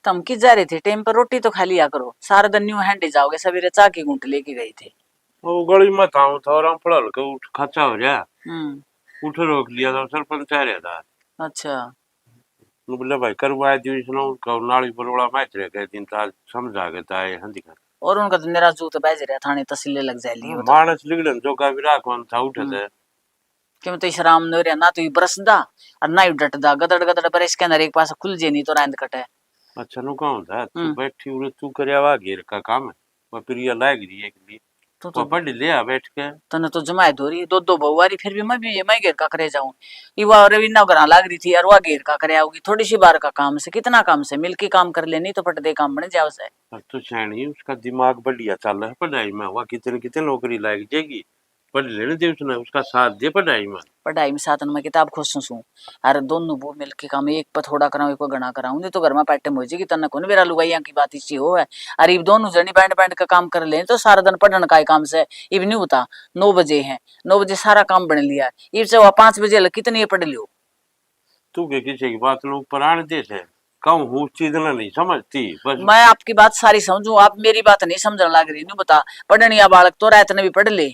तुम की जा रही थी टाइम पर रोटी तो खा लिया करो, सारा दिन न्यू हैंडी जाओगे, सवेरे चाय की घूंट लेके गई थी। वो गली में था थोड़ा पड़ा के उठ खर्चा हो गया। हम्म। उठ रोक लिया था सरपंच आ रहा था। अच्छा। बोले भाई करवाया दिवस ना नाली बरोड़ा मैच रह गए दिन ताल समझा गए ताए हंदी कर और उनका तो मेरा जूत बैज रहा थाने तहसील लग जाएगी वो तो। मानस लिगड़न जो का विरा कौन था उठे थे क्यों तो शराम न रहा ना, तो बरसदा और ना ही डटदा, गदड़ गदड़ बरस के अंदर एक पास खुल जे नहीं तो रांद कटे। अच्छा नु कौन था तू बैठी उरे तू करया वा घेर का काम है वो प्रिया लाग रही है के लिए तो पढ़ लिया बैठ के तने तो जमाए धोरी दो दो बहुवारी, फिर भी मैं भी ये मैं घेर का करे जाऊं। युवा रवीना घर लाग रही थी और वह घेर का करे आओगी, थोड़ी सी बार का काम से कितना काम से मिलके काम कर ले, नहीं तो पट दे काम बन जाओ से। अब तो सैनी उसका दिमाग बढ़िया चल रहा है पढ़ाई में वह कितने कितने नौकरी लाग जाएगी पढ़ लेने दे उसने उसका साथ दे पढ़ाई में साथ में किताब खुश हूँ अरे दोनों वो मिलके काम, एक पर थोड़ा कराऊं एक पर घना कराऊं, नहीं तो घर में पैटम हो जाएगी। तना कौन मेरा लुगाइया की बात इसी हो है। अरे इब दोनों जनी बैंड बैंड का काम कर ले तो सारा दिन पढ़ने का ही काम से। इब नहीं होता 9 बजे है, 9 बजे सारा काम बन लिया, इब से वह 5 बजे लग कितनी पढ़ लियो। तू के किसी की बात लोग प्राण दे से कहूँ हूँ चीज ना नहीं समझती बस। मैं आपकी बात सारी समझू, आप मेरी बात नहीं समझने लग रही। नहीं बता पढ़नी या बालक तो रात ने भी पढ़ ले।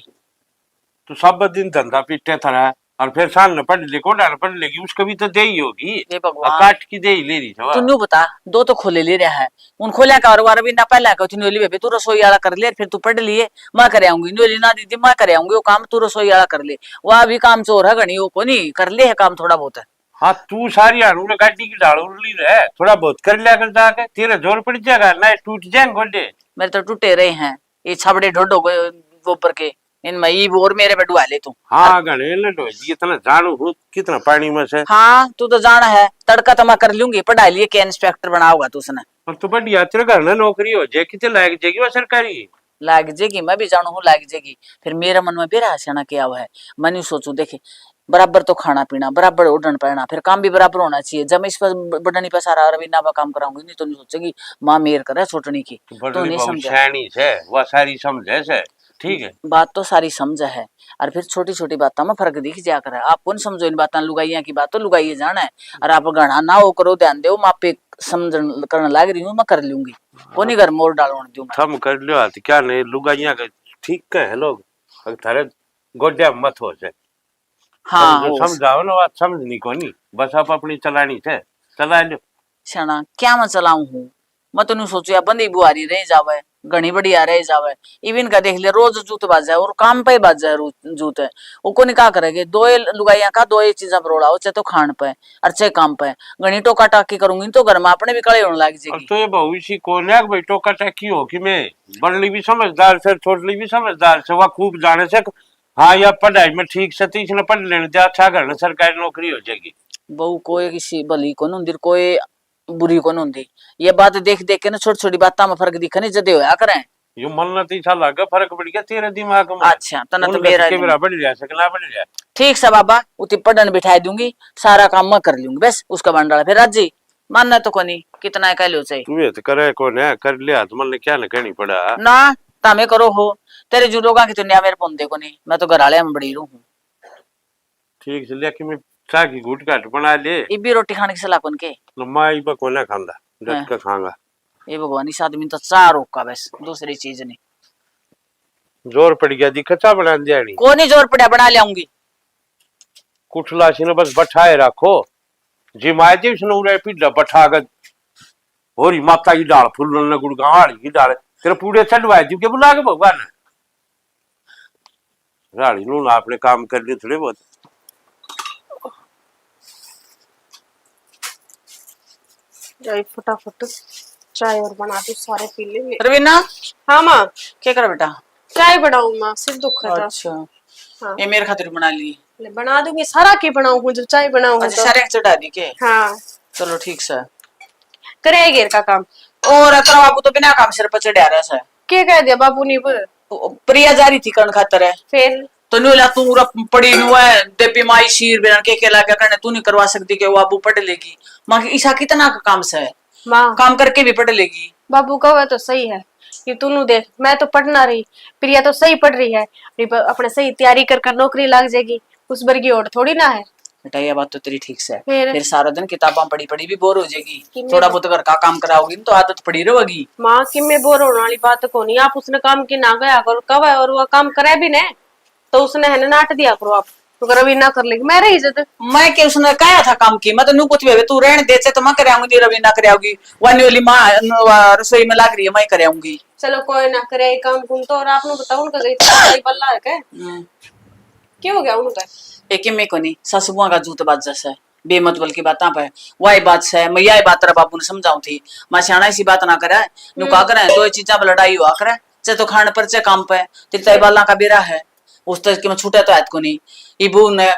तो सब दिन धंधा पीटे थरा और फिर साल न पढ़ ले कोडा न पढ़ लेगी उसको भी तो दे ही होगी। ये भगवान काट की दे ही ले रही तू न्यू बता, दो तो खोले ले रहा है उन खोलिया का और भी ना पहला का तू न्योली बेबे तू रसोई वाला कर ले, फिर तू पढ़ लिए मैं कर आऊंगी, न्योली ना दीदी मैं कर आऊंगी वो काम, तू रसोई वाला कर ले। वह भी काम चोर है घनी वो को नहीं कर ले है काम थोड़ा बहुत है। हाँ तू सारी हारू गाड़ी की डाल उड़ली रहे थोड़ा बहुत कर लिया कर जाके तेरा जोर पड़ जाएगा ना टूट जाएंगे गोडे। मेरे तो टूटे रहे हैं ये छबड़े ढोडो गोबर के इनमें ई और मेरे पे डुआ ले तू। हाँ गणे लटो इतना जानू हूँ कितना पानी में से। हाँ तू तो जाना है तड़का तो मैं कर लूंगी, पढ़ाई लिए क्या इंस्पेक्टर बनाओगा तू उसने। और तो बढ़िया तेरे घर ना नौकरी हो जाए कितने लायक जाएगी वो सरकारी लाग जाएगी, मैं भी जानू हूँ लाग जाएगी। फिर मेरे मन में बेरा हसीना क्या हुआ है, मैं नहीं सोचू देखे बराबर तो खाना पीना बराबर उड़न पड़ना, फिर काम भी बराबर होना चाहिए। जब मैं इस पर बढ़नी पे सारा रवीना पर काम कराऊंगी नहीं तो नहीं सोचेगी माँ मेर करे छोटनी की तो नहीं समझे वह सारी समझे से ठीक है बात तो सारी समझ है। और फिर छोटी छोटी बातों में फर्क दिख जा कर आप कौन समझो इन बातें, लुगाइया की बात तो लुगाइए जाना है और आप गणा ना हो करो ध्यान दो माँ पे समझ करने लाग रही हूँ मैं कर लूंगी कोनी घर मोर डालो दूं थम कर लियो हाथ क्या नहीं लुगाइया का ठीक है लोग थारे गोड्या मत हो से। हाँ समझाओ ना बात समझनी को नहीं बस आप अपनी चलानी थे चला लो क्षणा क्या मैं चलाऊ हूँ। मैं तो नहीं सोचू या बंदी बुआरी रह जावे घनी बढ़िया रह जावे, इवन का देख ले रोज जूत बाज जाए और काम पे बाज जाए जूत है वो को क्या करेंगे दो लुगाइया का दो चीजा पर रोड़ा चाहे तो खान पे और चाहे काम पे घनी टोका टाकी करूंगी तो घर में अपने भी कड़े होने लग जाएगी। तो ये भविष्य को भाई टोका टाकी हो कि मैं बड़ली भी समझदार से छोटली भी समझदार से वह खूब जाने से हाँ या पढ़ाई में ठीक से तीस न पढ़ लेने दे अच्छा घर सरकारी नौकरी हो जाएगी। बहु कोई किसी भली को नहीं कोई बुरी को नहीं, ये बात देख देख के ना छोटी छोटी बातों में फर्क दिखने जदे होया करें यो मन न तीसा लागा फर्क पड़ गया तेरे दिमाग में। अच्छा तना तो मेरा के बराबर ले जा सकला बढ़ जा ठीक से बाबा उती पढ़न बिठाई दूंगी सारा काम मैं कर लूंगी बस उसका बंडाला फिर राजी मानना तो कोनी कितना कह लो चाहिए तू ये तो करे कौन है कर लिया तो मन क्या न कहनी पड़ा ना तामे करो हो तेरे जो लोग की दुनिया मेरे पोंदे को नहीं, मैं तो घर आले में बड़ी रहूं ठीक से लेके मैं चाय की घूट काट बना ले ये भी रोटी खाने की सलाह कौन के माई बा कोना खांदा डट का खांगा ये भगवान इस आदमी तो चार रोका बस दूसरी चीज नहीं जोर पड़ गया दी कच्चा बना दिया नहीं को नहीं जोर पड़ा बना ले आऊंगी कुठला सी बस बैठाए रखो जी माए जी सुनो रे पिड्डा बैठा कर होरी माता की डाल फूल न गुड़गाड़ की डाल तेरे पूरे चढ़वाए जी के बुला के भगवान राड़ी नू ना अपने काम कर लिए थोड़े बहुत जाए फटाफट चाय और बना दो सारे पी लेंगे। रवीना हाँ माँ क्या कर बेटा चाय बनाऊं माँ सिर दुख रहा था। अच्छा हाँ ये मेरे खातिर बना ली ले बना दूंगी सारा के बनाऊं हूँ जब चाय बनाऊं अच्छा तो सारे चढ़ा दी के हाँ चलो ठीक से करे घेर का काम और अतरा बाबू तो बिना काम सिर पर चढ़ा रहा है क्या कह दिया बाबू ने प्रिया जा रही थी कर्ण खातर है फिर तो न्यूला तू पड़ी हुआ है देवी माई शीर बेरन के लगा करने तू नहीं करवा सकती कि वो बाबू पढ़ लेगी माँ की ईशा कितना का काम से है माँ काम करके भी पढ़ लेगी। बाबू कहो तो सही है कि तू देख मैं तो पढ़ना रही प्रिया तो सही पढ़ रही है अपने सही तैयारी कर नौकरी लग जाएगी उस वर्गी और थोड़ी ना है बेटा ये बात तो तेरी ठीक से है। फिर? फिर सारा दिन किताबा पढ़ी पढ़ी भी बोर हो जाएगी, कि मैं- थोड़ा बहुत घर का काम कराओगी तो आदत पड़ी रहेगी। माँ कि मैं बोर होने वाली बात को नहीं, आप उसने काम की ना गया करो कब है, और वो काम करे भी ने तो उसने है ना नाट दिया करो आप, तो रवि ना कर लेगी मेरे इज्जत। मैं क्या उसने कहा था काम की, मैं तो नू कुछ भी तू रहने दे तो मैं कराऊंगी, रवि ना कराऊंगी, वानी वाली माँ रसोई में लाग रही है मैं कराऊंगी। चलो कोई ना करे काम कुम तो, और आपने बताओ उनका गई तो बल्ला है क्या, क्या हो गया उनका? एक में को नहीं ससुआ का जूत बात जैसा है बेमतबल की बात पे वही बात से मैं यही बात तेरा बाबू ने समझाऊ थी, मैं सियाना ऐसी बात ना करे नु का करे दो चीजा पर लड़ाई हुआ करे, चाहे तो खाने पर चाहे काम पे तेरे बाला का बेरा है उस तरह के मैं छूटा तो ऐत को नहीं। इबू ने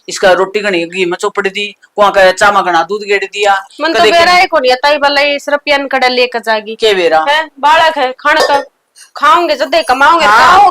इसका रोटी गणी घी में चोपड़ दी, कुआ का चामा गणा दूध गेड़ दिया, मन तो बेरा है को नहीं ताई बल्ला ये सिर्फ पियन कड़ा लेकर जाएगी के बेरा है, बालक है खाने का खाओगे जदे कमाओगे, हाँ।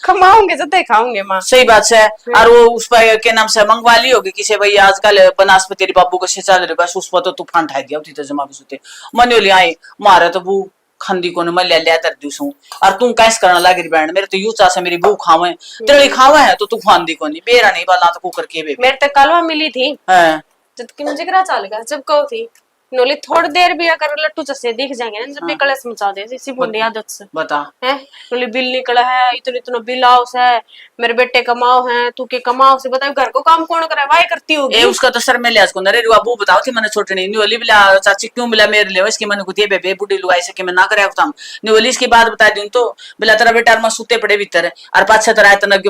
कमाओगे जदे खाओगे माँ। सही बात है। और वो उस पर के नाम से मंगवा ली होगी किसी भाई आजकल बनास्पति तेरी बाबू को सिंचा रहे बस उस पर तो तूफान ठा दिया उठी तो जमा भी सुते मनो ले आए मारे तो वो खंदी को मैं ले लिया तर दूसू और तू कैसे करना लगी बैंड मेरे तो यू चाह मेरी बू खावे तेरे खावे है तो तू खांदी को नहीं बेरा नहीं बाला तो कुकर के बे मेरे तक कलवा मिली थी हैं जब कि मुझे करा चलेगा जब कहो थी नोली थोड़ी देर भी अगर लट्टू चसे दिख जाएंगे ना जब भी कलश मचा दे इसी बुंडी आदत से बता है, नोली बिल निकला है इतना इतना बिल हाउस है, मेरे बेटे कमाओ है तू के कमाओ से बताओ घर को काम कौन करे वाई करती होगी। ए उसका तो सर में लिया उसको नरे बाबू बताओ थी मैंने छोटे नहीं वाली बिला चाची क्यों मिला मेरे लिए इसकी मैंने कुछ बेबे बुढ़ी लुआई से कि मैं ना करे काम निवली इसकी बात बता दूं तो बिला तेरा बेटा मैं सूते पड़े भीतर और पाछे तरह इतना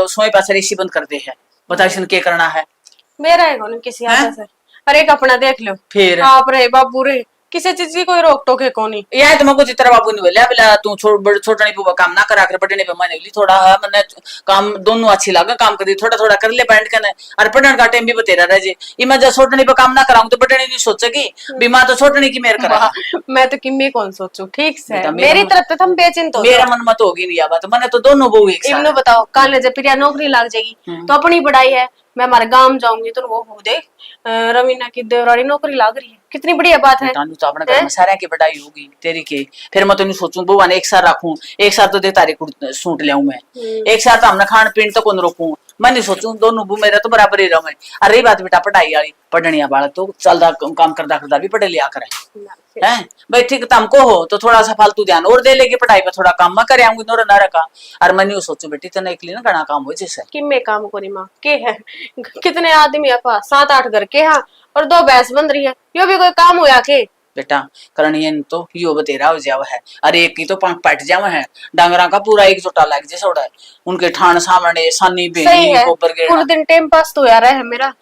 सोए पाछे रेसी बंद कर दे है बता इसने क्या करना है मेरा है कौन किसी आदत से, अरे एक अपना देख लो फिर आप रहे बाबू रे किसी चीज की कोई रोक टोक है कोनी यह तो मको तेरा बाबू नहीं बोलिया बिला तू छोटा नहीं पुआ काम ना करा कर बड़ने पे मैंने बोली थोड़ा है मैंने काम दोनों अच्छी लगा काम कर दी थोड़ा थोड़ा कर ले बैंड करने और पढ़ने का टाइम भी बतेरा रह जे मैं जब छोटनी पे काम ना कराऊं तो बड़ने नहीं सोचेगी बीमार तो छोटनी की मेरे करा मैं तो किम्मी कौन सोचू ठीक से बेटा, मेरी तरफ तो हम बेचिंत हो मेरा मन मत होगी नहीं बात मैंने तो दोनों बहू एक साथ इब्नो बताओ कल जब प्रिया नौकरी लग जाएगी तो अपनी पढ़ाई है, मैं हमारे गांव जाऊंगी तो वो हो दे रवीना की देवरानी नौकरी लग रही है, कितनी बढ़िया बात है। तो अपने घर में सारे की बढ़ाई होगी तेरी के फिर मैं तो नहीं सोचूं बुआ ने एक साथ रखूं एक साथ तो दे तारी सूट ले मैं एक साथ हमने खान पीन तो कौन रोकूं मैं नहीं सोचूं दोनों बू मेरा तो बराबर ही रहे। और रही बात बेटा पढ़ाई वाली पढ़निया बालक तो चलदा काम करदा भी पढ़े लिया करे है भाई ठीक तमको हो तो थोड़ा सा फालतू ध्यान और दे लेगी पढ़ाई पे थोड़ा काम मैं करे आऊंगी नोरा ना रखा और मैं नहीं सोचू बेटी तेना एक ना घना काम हो जैसे कि मैं काम करी माँ के है कितने आदमी है पास 7-8 घर के हाँ और 2 भैंस बन रही है यो भी कोई काम होया के बेटा करनी तो यो बतेरा हो जावा है अरे एक की तो पंख पट जावा है डांगरा का पूरा एक जोटा लग जैसा उड़ा है उनके ठाण सामने सानी बेनी गोबर गेड़ा पूरे दिन टाइम पास तो यार है मेरा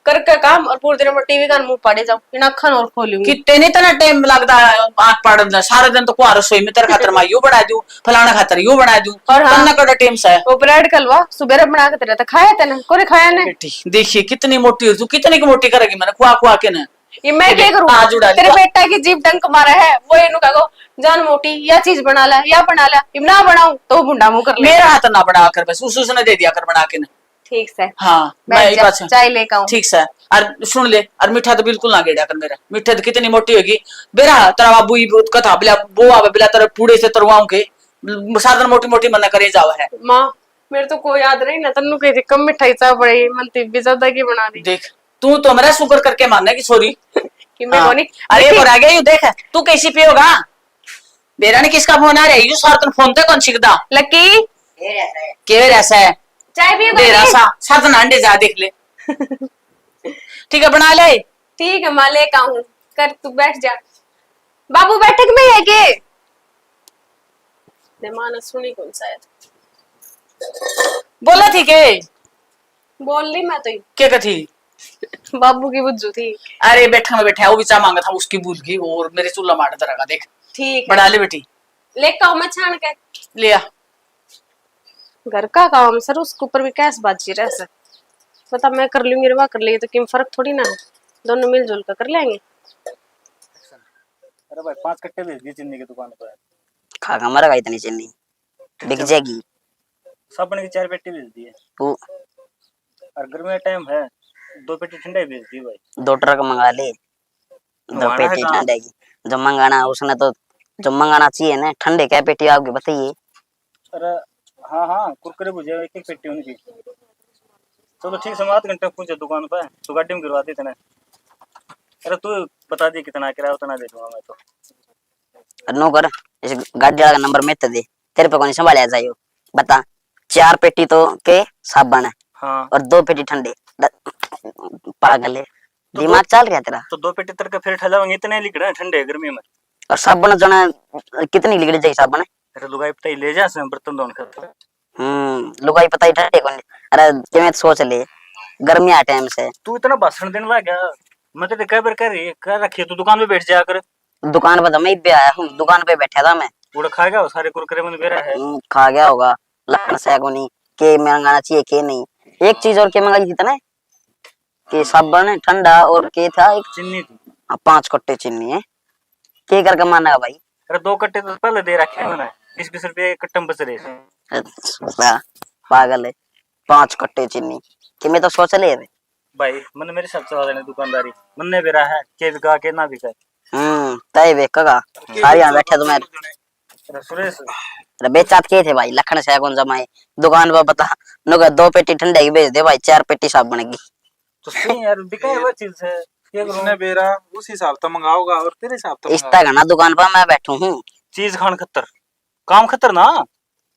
करके काम और पूरे दिन मैं टीवी का मुंह पड़े जाऊं इन अखन और खोलूंगी कितने नहीं तना टाइम लगता आंख पड़ना सारा दिन तो कुआ रसोई में तेरे खातर मैं यू बना दूं फलाना खातर यू बना दूं और हाँ, तन्ना कड़ा टाइम से वो ब्रेड कलवा सुबह बना के तेरा तो खाया तेने कोई खाया ने बेटी देखिए कितनी मोटी हो तू कितनी की मोटी करेगी मैंने खुआ खुआ के ना ये मैं क्या करूँ तेरे बेटा की जीभ डंक मारा है वो इनु कहो जान मोटी या चीज बना ला या बना ला इब ना बनाऊं तो बुंडा मुंह कर ले मेरा हाथ ना बना कर बस उसने दे दिया कर बना के ना ठीक से हाँ मैं चाय लेकर आऊं ठीक से और सुन ले और मीठा तो बिल्कुल ना गेड़ा कर मेरा मीठा तो कितनी मोटी होगी बेरा तेरा बाबू कथा बिला वो आवे बिला तेरे पूड़े से तरवाऊं के साधन मोटी मोटी मना करे जावा है माँ मेरे तो कोई याद नहीं ना तन्नू कही थी कम मिठाई चाह पड़ी मनती भी ज्यादा की बना दी देख तू तो मेरा शुक्र करके मानना की सॉरी कि मैं कोनी अरे और आ गया यू देख तू कैसी पियोगा बेरा ने किसका फोन आ रहा है यू सार तुम फोन ते कौन छिकदा लकी के ऐसा है चाय भी बेरा सा साधन अंडे जा देख ले ठीक है बना ले ठीक है माँ लेकर आऊं कर तू बैठ जा बाबू बैठक में है के माना सुनी कौन शायद बोला थी के बोल ली मैं तो क्या कथी बाबू की बुज्जू थी अरे बैठा में बैठा वो भी चाह मांगा था उसकी भूल की और मेरे चूल्हा मार तरह का देख ठीक बना ले बेटी लेकर आओ मैं छान के लिया घर का काम सर उसके ऊपर भी कैसे बाजी रह सर पता मैं कर लूंगी रवा कर लेगी तो किम फर्क थोड़ी ना है दोनों मिलजुल कर लेंगे। अरे भाई 5 कट्टे भेज दिए चीनी की दुकान पर खागा मरेगा इतनी चीनी बिक जाएगी साबुन की 4 पेटी भेज दिए वो और गर्मी का टाइम है 2 पेटी ठंडा भेज दी भाई 2 ट्रक मंगा ले 2 पेटी ठंडे की जो मंगाना उसने तो जो मंगाना चाहिए ना ठंडे क्या पेटी आपकी बताइए। अरे हाँ हाँ कुरकुरे भुजिया 1-1 पेटी उनकी चलो ठीक है, हम आध घंटे पूछे दुकान पे तो गाड़ी में गिरवा देते ना। अरे तू बता दी कितना किराया उतना दे दूंगा मैं तो। और नो कर, इस गाड़ी वाला का नंबर मैं तो दे, तेरे पे कौन संभालिया जाइयो। बता, 4 पेटी तो के साबुन है हाँ और 2 पेटी ठंडे। पागल है, तो दिमाग चल रहा तेरा। तो 2 पेटी तेरे का फिर ठहराएंगे, इतने लिख रहे हैं ठंडे गर्मी में। और साबुन जना कितनी लिगड़ी जाई साबुन। अरे लुगाई पता ही ले जा से बर्तन धोने खातिर। लुगाई पता ही ठंडे कौन। अरे तुम्हें सोच ले, गर्मी आ टाइम से तू इतना भाषण देने लग गया। मैं तो कई बार कह रही कह रखी है, तू दुकान पे बैठ जाया कर। दुकान पर तो मैं भी आया हूँ, दुकान पे बैठा था मैं। उड़ा खा गया वो सारे कुरकुरे में बेरा है। खा गया होगा लखन से को नहीं के मंगाना चाहिए के नहीं। एक चीज और के मंगाई थी तने कि साबुन ठंडा और के था एक चिन्नी थी। 5 कट्टे चीनी है के करके माना भाई। अरे 2 कट्टे तो पहले दे रखे हैं मैंने, 20-20 रुपये कट्टम बच रहे थे। अच्छा, पागल है, 5 कट्टे चीनी कि मैं तो सोच ले रे। भाई मैंने मेरे हिसाब से वाले दुकानदारी मन्ने बेरा है के बिका के ना बिका। तय वे कगा सारी यहाँ बैठे तुम्हारे। अरे सुरेश अरे बेचात के थे भाई लखन से कौन जमाए दुकान पर बता नुका 2 पेटी ठंडे की बेच दे भाई, 4 पेटी साबुन की। तो सही यार बिका है वो चीज है। क्या करूं उसने बेरा उस हिसाब से मंगाओगा और तेरे हिसाब से इस तक ना दुकान पर मैं बैठू हूँ चीज खान खतर काम खतर ना।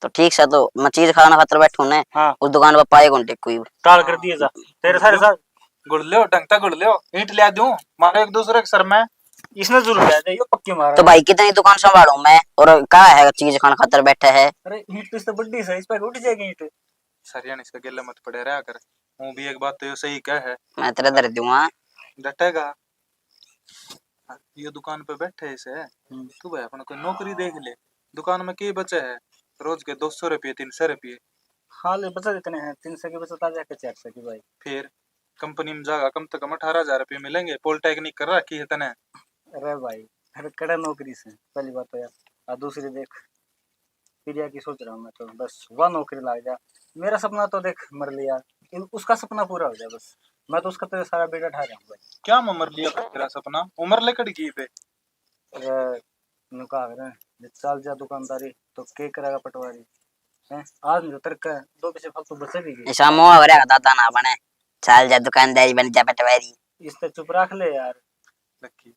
तो ठीक से तो मैं चीज खाना खातर बैठू ने। हाँ उस दुकान पर पाए घंटे कोई टाल कर दिए जा तेरे सारे साथ। गुड़ लियो ढंग तक गुड़ लियो ईंट लिया दूं मारो एक दूसरे के सर में। इसने जरूर लिया जाए, ये पक्की मारा तो भाई कितनी दुकान संभालू मैं और कहा है चीज खाना खातर बैठे है। अरे ईंट तो इससे बड़ी है, इस पर उठ जाएगी ईंट। सरिया इसका गिल्ला मत पड़े रहा कर। वो भी एक बात तो ये सही कह है। मैं तेरे दर दूंगा डटेगा ये दुकान पे बैठे इसे तू भाई अपना कोई नौकरी देख ले। दुकान में के बचे है रोज के 200 रुपये 300 रुपये। हाँ ले बचा इतने हैं 300 के बचा जाके 400 की भाई। फिर कंपनी में जागा कम से कम 18,000 रुपये मिलेंगे। पॉलिटेक्निक कर रखी है तने। अरे भाई अरे कड़ा नौकरी से पहली बात तो यार। और दूसरी देख प्रिया की सोच रहा हूँ मैं तो बस वह नौकरी लग जा। मेरा सपना तो देख मर लिया, उसका सपना पूरा हो जाए बस। मैं तो उसका तो सारा बेटा ठा रहा हूँ भाई। क्या उम्र लिया तेरा सपना उम्र लेकर की पे। अरे नुका रहे चल जा दुकानदारी तो के करेगा पटवारी है। आज नहीं तो तर्क है 2 पैसे फालतू बचे भी गए। ऐसा मोह हो रहा दादा ना बने चल जा दुकानदारी बन जा पटवारी। इस पे चुप रख ले यार। लक्की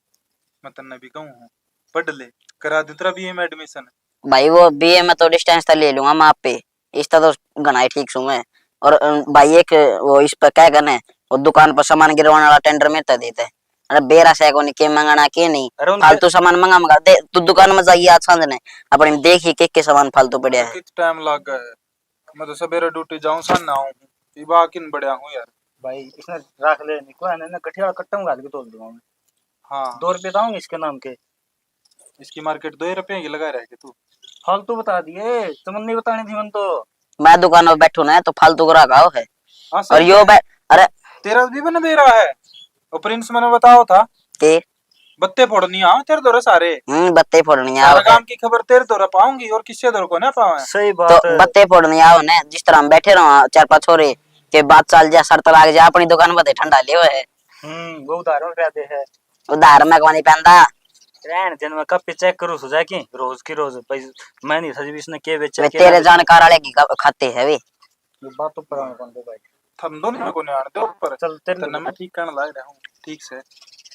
मैं तन्ने भी कहूँ पढ़ ले करा दे तेरा बीए में एडमिशन। भाई वो बीए में तो डिस्टेंस तो ले लूंगा मैं आप पे इस तो घना ही ठीक सू मैं। और भाई एक वो इस पर क्या करने वो दुकान पर सामान गिरवाने वाला टेंडर में तो देते। अरे बेरा से को नहीं के मंगाना के नहीं अरे उनके फालतू सामान मंगा मंगा दे तू दुकान में जाइए आज सांझ ने अपने देखी के सामान फालतू पड़े है। कितना टाइम लग गया है। मैं तो सवेरे ड्यूटी जाऊं सन ना आऊं ये बाकिन बढ़िया हूं यार। भाई इसने रख ले निको है ना कठिया कट्टा में घाल के तोल दूंगा मैं। हाँ 2 रुपये दाऊंगी इसके नाम के। इसकी मार्केट 2 रुपये की लगा रहे तू। फालतू बता दिए तुमने नहीं बतानी थी मन तो। मैं दुकान में बैठू ना तो फालतू करा गाओ है। हाँ और यो अरे तेरा भी बना दे रहा है। और प्रिंस मैंने बताओ था के बत्ते फोड़नी आ तेरे दौरे सारे। बत्ते फोड़नी आओ सारा काम की खबर तेरे दौरे पाऊंगी और किससे दौरे को ना पावे। सही बात तो है। बत्ते फोड़नी आओ ने जिस तरह हम बैठे रहो 4-5 छोरे के बात चल जा शर्त लाग जा अपनी दुकान में ठंडा लियो है। वो उदाहरण क्या दे है। उधार में कौन पहनता रहन जन मैं कब पे चेक करूं सुजा की रोज की रोज भाई। मैं नहीं सजी इसने के बेचा वे के तेरे जानकार वाले की खाते है वे। ये बात तो पर कौन दे भाई। थम दोनों को नहीं आने दो ऊपर। चल तेरे तन्ने मैं ठीक करने लग रहा हूँ ठीक से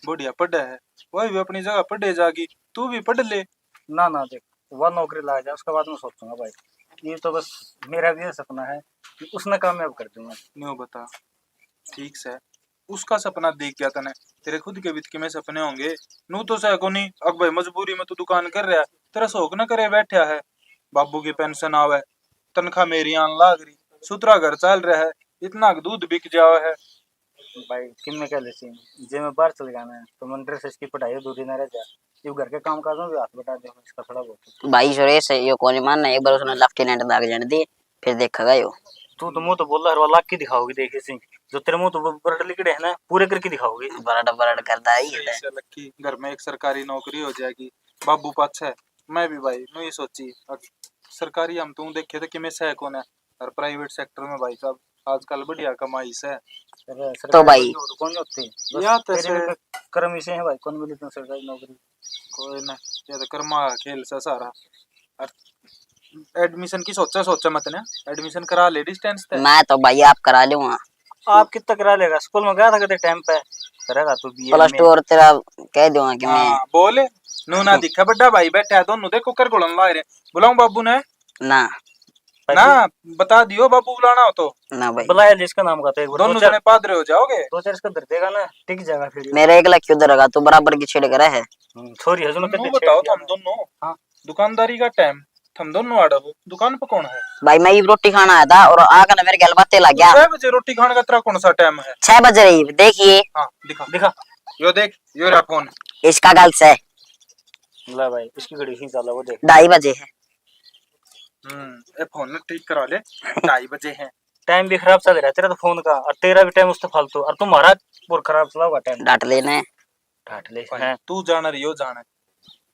बढ़िया पढ़ा है। वही भी अपनी जगह पढ़े जागी तू भी पढ़ ले। ना ना देख वह नौकरी लग जाए उसके बाद मैं सोचूंगा भाई। ये तो बस मेरा भी सपना है कि उसने कामयाब कर दूंगा। न्यू बता ठीक से उसका सपना देख गया तने तेरे खुद के भी किमें सपने होंगे। नू तो सह को नहीं अब भाई मजबूरी में तू दुकान कर रहा है तेरा शौक न करे बैठा है। बाबू की पेंशन आवे तनख्वाह मेरी आन लाग रही सुतरा घर चल रहा है इतना दूध बिक जावा है। भाई किन में क्या लेसी जे मैं बाहर चले जाना है तो मन ड्रेस इसकी पढ़ाई दूरी ना रह जा। ये घर के काम काज में भी हाथ बटा दे इसका थोड़ा बहुत। भाई सुरेश यो कौन मानना एक बार उसने लेफ्टिनेंट दाग जाने दी फिर देखा यो। तू तो मुंह तो बोल रहा है लाख की दिखाओगी देखे सिंह जो तेरे मुंह तो बरड लिखड़े है ना पूरे करके दिखाओगी। बरड करता ही सही है। से लक्की घर में एक सरकारी नौकरी हो जाएगी। बाबू पाछ है मैं भी भाई नू ये सोची सरकारी हम तू देखे तो किमें से कौन है और प्राइवेट सेक्टर में भाई साहब आजकल बढ़िया कमाई से। तो भाई कौन होती या तो तेरे भी कर्म से है भाई कौन मिली तुम सरकारी नौकरी। कोई ना ये तो कर्मा खेल से सारा। एडमिशन की सोचा मत ने एडमिशन करा ले डिस्टेंस ते। मैं तो भाई आप करा लूंगा आप कितना करा लेगा? स्कूल में गया था कभी टाइम पे? करेगा तू बीए प्लस में। 2 और तेरा कह दूंगा कि मैं हाँ बोले नू ना दिखा बड़ा भाई बैठा है दोनों देखो कर गोलन ला रहे बुलाऊं बाबू ने ना ना बता दियो बाबू बुलाना हो तो ना भाई। बुलाया जिसका नाम का तो एक बार दोनों जने पादरे हो जाओगे। दो चार इसका दर देगा ना, टिक जाएगा फिर ये। मेरा एक लाख क्यों दरेगा? तू बराबर की छेड़ करे है। छोरी हजू नू बताओ तुम दोनों हाँ। दुकानदारी का टाइम तुम दोनों आड़ा हो दुकान पे कौन है? भाई मैं ही रोटी खाना आया था और आकर ना मेरे गल बातें लग गया। 6 बजे रोटी खाने का तेरा कौन सा टाइम है? 6 बज रही देखिए। हाँ दिखा दिखा। यो देख यो रहा फोन। इसका गल से ला भाई इसकी घड़ी ही चला वो देख। 2:30 बजे है। ये फोन ठीक करा ले 2:30 बजे है। टाइम भी खराब चल रहा है तेरा तो फोन का, और तेरा भी टाइम उससे फालतू, और तुम्हारा और खराब चला हुआ टाइम। डांट लेने डांट ले भाई, तू जाना रियो जाना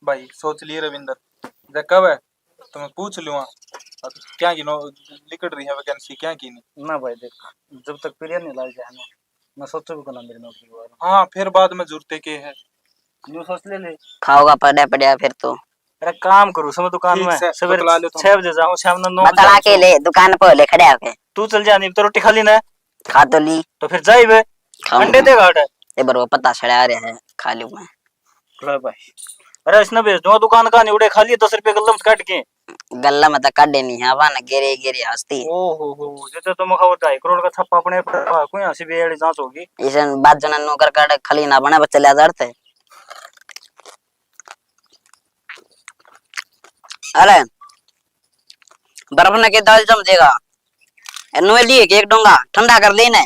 भाई सोच लिए रविंदर जब कब है तो मैं पूछ लूंगा क्या की नो लिखट रही है वैकेंसी क्या की नहीं। ना भाई देख, जब तक पीरियड नहीं लग जाए ना मैं सोचो भी कोना मेरी नौकरी के बारे हाँ फिर बाद में जुड़ते के है में। यूं सोच ले खाओगा पड़ा पड़ा फिर तो अरे काम करूँ समय दुकान ठीक में, से, सवेरे बतला लो तुम। 6 बजे जाऊँ शाम को 9 बतला बजे के ले दुकान पर ले खड़े होके तू चल जा, नहीं तो रोटी खा ली ना खा तो ली। तो फिर जाई बे अंडे देगा ऑर्डर। ये बरो पता चढ़ा रहे हैं खा लूं मैं। ला भाई अरे इसने भेज दूंगा दुकान का, नहीं उड़े खा लिए 10 रुपए गल्लम से काट के। गल्ला में तो काटे नहीं है वन गिरे गिरे हंसती। ओ हो जैसे तुम खाओ 2.5 करोड़ का छप्पा अपने पर कोई हंसी बेड़ी जांच होगी। इसन बात जन नौकर काट खली ना बने बच्चे ले जाते। अरे बर्फ ने के दाल जम देगा नुए लिए एक डोंगा ठंडा कर देने।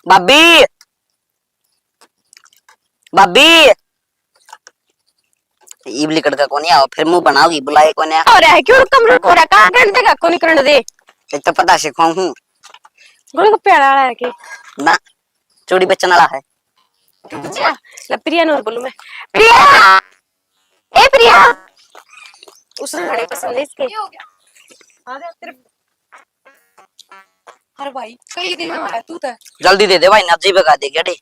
भाभी भाभी इबली कड़का कोनी आओ फिर मुंह बनाओगी बुलाए कोने और है क्यों कमरे को रहा काम करने देगा कोनी करने दे। एक तो पता सिखाऊं हूँ गोल को प्यारा आ रहा है कि ना चूड़ी बेचने वाला है। अच्छा ला प्रिया नोर बोलूं मैं। प्रिया ए प्रिया उसने घड़े पसंद है इसके हो गया आ जा तेरे। अरे भाई कई दिन में आया तू तो जल्दी दे दे भाई नब्जी भगा दे गया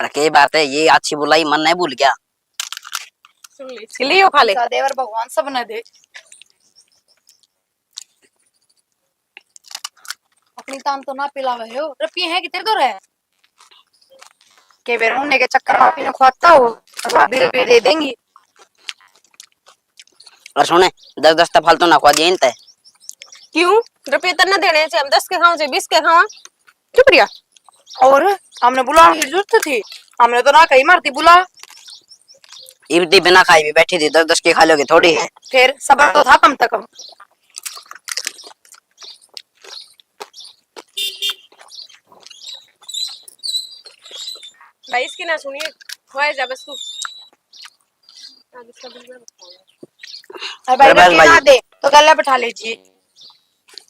के बात है ये अच्छी बुलाई मन नहीं भूल गया। सुन ले इसके लिए खा ले देवर भगवान सब न दे अपनी तान तो ना पिलावे हो रुपये है कि तेरे तो रहे के बेर होने के चक्कर में पीने खुआता हो तो भाभी रुपये दे देंगी। और सुने 10-10 तो फालतू ना खुआ दिए इनते। क्यों रुपये तो ना देने से हम 10 के खाओ चाहे 20 के खाओ क्यों प्रिया। और हमने बुलाने की जरूरत थी, हमने तो ना कहीं मारती बुला। इब्दी बिना खाई भी बैठी थी 10-10 की खा लोगे थोड़ी है। फिर सबर तो था कम तक। भाई इसकी ना सुनिए खोए जा बस तू अरे भाई बस रुपये ना भाई। दे तो गला बैठा लीजिए।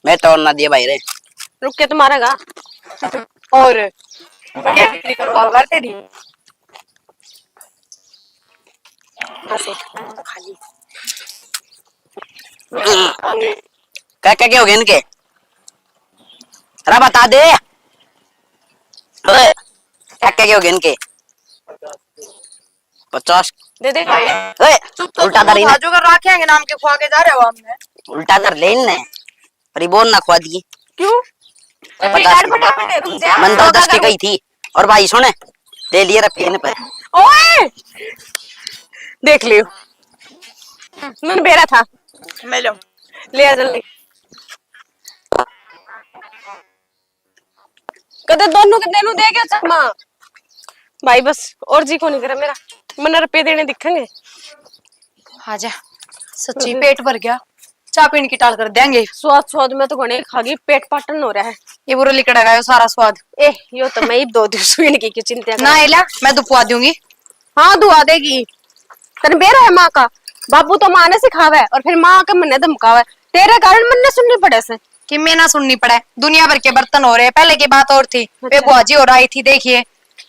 मैं तो ना दिए भाई रे रुक के तुम्हारा गा और बढ़िया बिक्री करवा करते थी ऐसे तो खाली क्या हो गया इनके अरे बता दे क्या हो गया इनके 50 दे दे चुप तो उल्टा कर जो कर रखेंगे नाम के खुआ के जा रहे हो हमने। उल्टा कर ले इनने अरे बोल ना खुआ दी क्यों 50 मन तो 10 की गई थी। और भाई सुने ले लिए रुपये इन पे। ओए देख लियो मन बेरा था मैं लो ले आ जल्दी कदे दोनों के देनू दे गया चकमा भाई बस और जी को नहीं करा मेरा मन रुपये देने दिखेंगे। आजा सच्ची पेट भर गया, चाय पीने की टाल कर देंगे। स्वाद स्वाद में तो घने खागी पेट पाटन हो रहा है। ये बुरा लिकड़ा गया सारा स्वाद। ए यो तो मैं ही 2 दिन सुन की क्यों चिंता ना एला मैं दुपवा दूंगी। हाँ दुआ देगी तन बेरा है माँ का बाबू तो माँ ने सिखावा है और फिर माँ का मन ने धमकावा है तेरे कारण मन ने सुननी पड़े से कि मैं ना सुननी पड़े। दुनिया भर के बर्तन हो रहे, पहले की बात और थी। वे बुआ जी और आई थी देखिए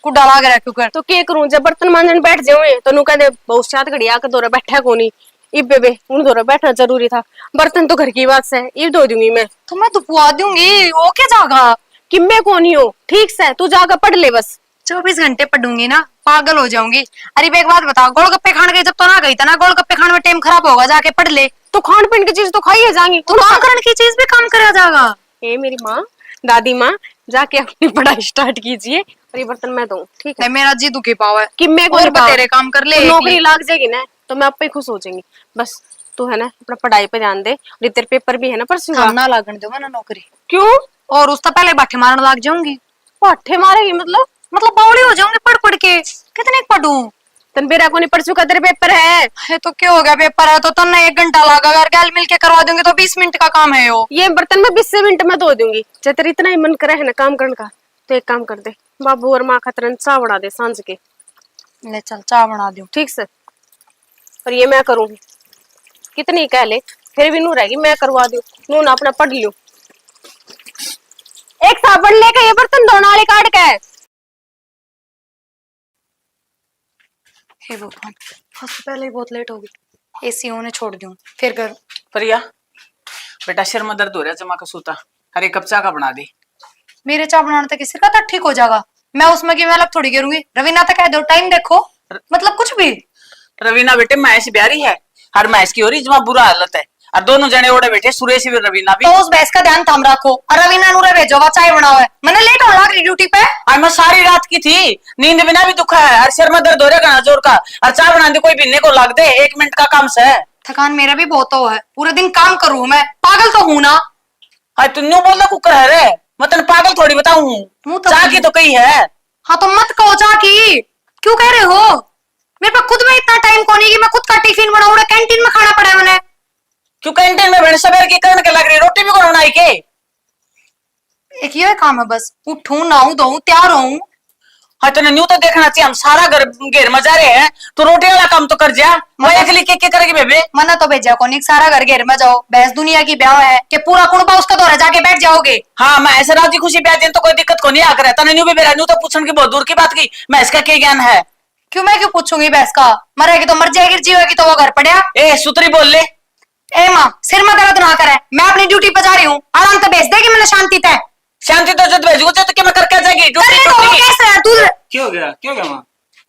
कुड़ा लाग रहा कुकर। तो के करूं जब बर्तन मांजन बैठ जाऊं तो नु कहदे बहुत सात घड़िया के दौरे बैठा कोनी इबे बे उन दौरे बैठना जरूरी था। बर्तन तो घर की बात से इब धो दूंगी मैं तो मैं दुपवा दूंगी वो क्या जागा। किम्बे कोनी हो ठीक से तू जाकर पढ़ ले बस 24 घंटे पढ़ूंगी ना, पागल हो जाऊंगी। अरे एक बात बताओ, गोलगप्पे खाने गई जब तो ना गई था ना, गोलगप्पे खाने में टाइम खराब होगा, जाके पढ़ ले। तो खान पीन की चीज तो खाई है जाएंगी, तो काम करने की चीज भी काम करा जाएगा। ए मेरी माँ, दादी माँ, जाके अपनी पढ़ाई स्टार्ट कीजिए और ये बर्तन मैं दूं, ठीक है? मेरा जी दुखी पावा है कि मैं और बतेरे काम कर ले। तो एक नौकरी ही। लग जाएगी ना तो मैं आपे खुश हो जाएंगी। बस तू है ना अपना पढ़ाई पे ध्यान दे, और तेरे पेपर भी है ना परसों का। हम ना लागन दो मैं ना नौकरी। क्यों? और उससे पहले बाठे मारने लग जाऊंगी। पाठे मारेगी मतलब? बावली हो जाऊंगी पढ़ पढ़ के। कितने पढ़ूं? तन बेरा को नहीं परसों का तेरे पेपर है। तो क्या हो गया, पेपर है तो तन्ने 1 घंटा लगा, अगर गैल मिल के करवा दूंगी तो 20 मिनट का काम है यो। ये बर्तन मैं 20 मिनट में धो दूंगी। जब तेरा इतना ही मन करे है ना काम करने का, तो एक काम कर दे, बाबू और माँ खातर चाह बना दे सांझ के। ले चल चाय बना दूं। ठीक से। और ये मैं करूंगी, कितनी कह ले, फिर भी नू रहेगी, मैं करवा दूं। नू ना अपना पढ़ लियो। एक साबुन लेके ये बर्तन धोने वाले काट के। हे भगवान, फर्स्ट पहले ही बहुत लेट हो गई। एसी होने छोड़ दूं फिर कर। प्रिया बेटा सिर में दर्द हो रहा है, जमा का सूता, अरे कप चाय का बना दे। मेरे चाय बनाने तक सिर का तक ठीक हो जाएगा। मैं उसमें की मैं थोड़ी गिरूंगी। रवीना तक कह दो टाइम देखो, मतलब कुछ भी। रवीना बेटे मैच ब्यारी है, हर मैच की हो रही जमा बुरा हालत है, और दोनों जने ओढ़े बैठे, सुरेश भी रवीना भी। तो उस भैंस का ध्यान थाम रखो और रवीना नूरे भेजो, वह चाय बनाओ है। मैंने लेट होने लग रही ड्यूटी पे। आज मैं सारी रात की थी, नींद बिना भी दुखा है, और सिर में दर्द हो रहा है जोर का, और चाय बना दे कोई पीने को लाग दे, 1 मिनट का काम से। थकान मेरा भी बहुत हो है, पूरे दिन काम करूं मैं, पागल तो हूं ना। हाँ तू न्यू बोल कुकर है रे, मैं तेन पागल थोड़ी बताऊं। मुंह तो चाय की तो कही है। हाँ तो मत कहो चाह की, क्यों कह रहे हो? मेरे पास खुद में इतना टाइम को नहीं कि मैं खुद का टिफिन बनाऊं, कैंटीन में खाना पड़ा है मैंने। क्यों कैंटीन में बहन सवेर की करने के लग रही, रोटी भी को बनाई के? एक ये काम है बस, उठूं नहाऊं धोऊं तैयार होऊं। हाँ तो न्यू तो देखना चाहिए, हम सारा घर घेर मजा रहे हैं, तो रोटी वाला काम तो कर जा। मैं अकेली के करेगी बेबे? मना तो भेजा को नहीं, सारा घर घेर में जाओ, बहस दुनिया की ब्याह है कि पूरा कुड़बा उसका दौरा जाके बैठ जाओगे। हाँ मैं ऐसे राजी खुशी ब्याह दिन तो कोई दिक्कत को नहीं आकर रहता, न्यू भी मेरा न्यू तो पूछने की बहुत दूर की बात की, मैं इसका क्या ज्ञान है? क्यों मैं क्यों पूछूंगी बहस का? मरेगी तो मर जाएगी, जीवेगी तो वो घर पड़ेगा। ए सुतरी बोल ले। ए माँ सिर में दर्द ना करे, मैं अपनी ड्यूटी पे जा रही हूँ, आराम से भेज देगी मैंने शांति तय। शांति तो जब भेजू तो क्या मैं करके आ जाएगी कर ले तो वो कैसे है तू? क्या हो गया माँ?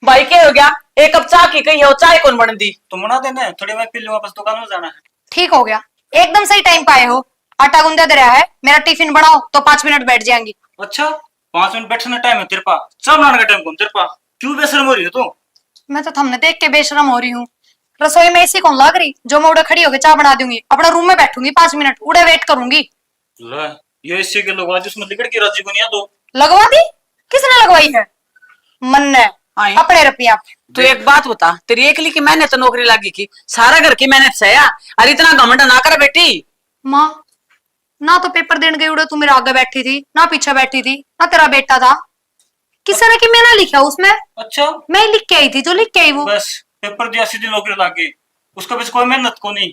भाई क्या हो गया? एक कप चाय की कही है, वो चाय कौन बन दी? तुम बना देना, थोड़ी मैं पी लूँ, वापस दुकान में जाना है। ठीक हो गया, एकदम सही टाइम पे आए हो। आटा गूंदा दे रहा है, मेरा टिफिन बनाओ तो 5 मिनट बैठ जाएंगी। अच्छा 5 मिनट बैठने टाइम है तेरे पास, चाय बनाने का टाइम कौन तेरे पास? क्यों बेशर्म हो रही है तू? मैं तो थमने देख के बेशरम हो रही हूँ। रसोई में ऐसी कौन लग रही जो मैं उड़े खड़ी होकर चाय बना दूंगी? अपना रूम में बैठूंगी 5 मिनट, उड़े वेट करूंगी। ले, ये इससे के लोग आज उसमें लिकड़ के राजी को नहीं आ दो। लगवा दी? किसने लगवाई है? मन ने आई। अपने रुपया। तो एक बात बता, तेरी एकली की मेहनत नौकरी लागी की, सारा घर की मेहनत से या? अरे इतना घमंड ना कर बेटी। माँ ना तो पेपर देने गई उड़े तू मेरे आगे बैठी थी, ना पीछे बैठी थी, ना तेरा बेटा था। किसी ने कि मैंने लिखा उसमें? अच्छा मैं लिख के आई थी, जो लिख के आई वो। बस पेपर दिया सीधी नौकरी लग गई, उसका बीच कोई मेहनत को नहीं।